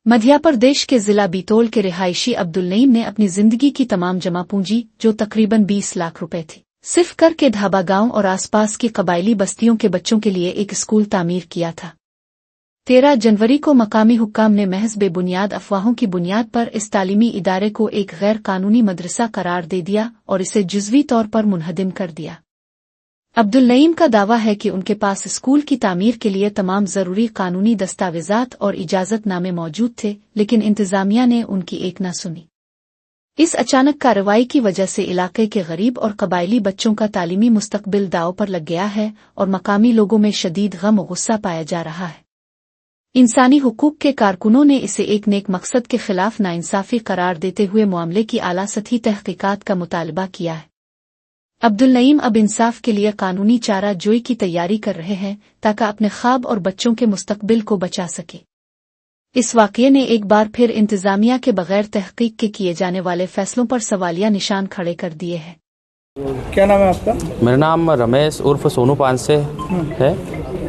मध्य प्रदेश के जिला बीतोल के रिहायशी अब्दुल नईम ने अपनी जिंदगी की तमाम जमा पूंजी, जो तकरीबन 20 लाख रुपए थी, सिर्फ करके ढाबा गांव और आसपास की कबायली बस्तियों के बच्चों के लिए एक स्कूल तामीर किया था। 13 जनवरी को मकामी हुक्काम ने महज बेबुनियाद अफवाहों की बुनियाद पर इस तालीमी इदारे को एक गैर कानूनी मदरसा करार दे दिया और इसे जुज़वी तौर पर मुनहदिम कर दिया। अब्दुल नईम का दावा है कि उनके पास स्कूल की तामीर के लिए तमाम ज़रूरी कानूनी दस्तावेज़ात और इजाज़तनामे मौजूद थे, लेकिन इंतज़ामिया ने उनकी एक न सुनी। इस अचानक कार्रवाई की वजह से इलाके के गरीब और कबायली बच्चों का तालीमी मुस्तकबिल दांव पर लग गया है और मकामी लोगों में शदीद गम और गुस्सा पाया जा रहा है। इंसानी हुकूक के कारकुनों ने इसे एक नेक मकसद के खिलाफ नाइंसाफ़ी करार देते हुए मामले की आला सतही तहकीकात का मुतालबा किया है। अब्दुल नईम अब इंसाफ के लिए कानूनी चारा जोई की तैयारी कर रहे हैं ताकि अपने ख्वाब और बच्चों के मुस्तकबिल को बचा सके। इस वाक़ये ने एक बार फिर इंतज़ामिया के बगैर तहकीक के किए जाने वाले फैसलों पर सवालिया निशान खड़े कर दिए हैं। क्या नाम है आपका? मेरा नाम रमेश उर्फ सोनू पानसे है।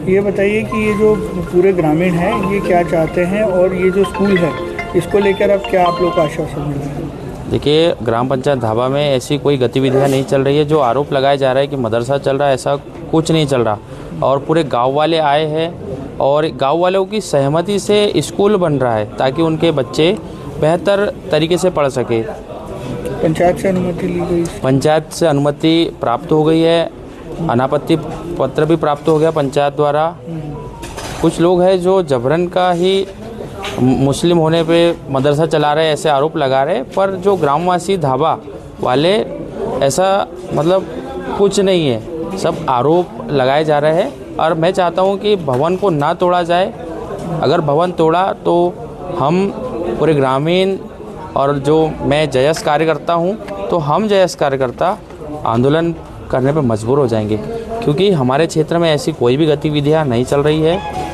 ये बताइए कि ये जो पूरे ग्रामीण हैं ये क्या चाहते हैं और ये जो स्कूल है इसको लेकर अब क्या आप लोग का आश्वासन मिल रहा है? देखिए, ग्राम पंचायत धाबा में ऐसी कोई गतिविधियां नहीं चल रही है। जो आरोप लगाया जा रहा है कि मदरसा चल रहा है, ऐसा कुछ नहीं चल रहा। और पूरे गांव वाले आए हैं और गांव वालों की सहमति से स्कूल बन रहा है ताकि उनके बच्चे बेहतर तरीके से पढ़ सके। पंचायत से अनुमति ली गई? पंचायत से अनुमति प्राप्त हो गई है, अनापत्ति पत्र भी प्राप्त हो गया पंचायत द्वारा। कुछ लोग हैं जो जबरन का ही मुस्लिम होने पे मदरसा चला रहे, ऐसे आरोप लगा रहे, पर जो ग्रामवासी धाबा वाले ऐसा मतलब कुछ नहीं है, सब आरोप लगाए जा रहे हैं। और मैं चाहता हूं कि भवन को ना तोड़ा जाए। अगर भवन तोड़ा तो हम पूरे ग्रामीण और जो मैं जयस कार्यकर्ता हूं, तो हम जयस कार्यकर्ता आंदोलन करने पर मजबूर हो जाएंगे, क्योंकि हमारे क्षेत्र में ऐसी कोई भी गतिविधियां नहीं चल रही है।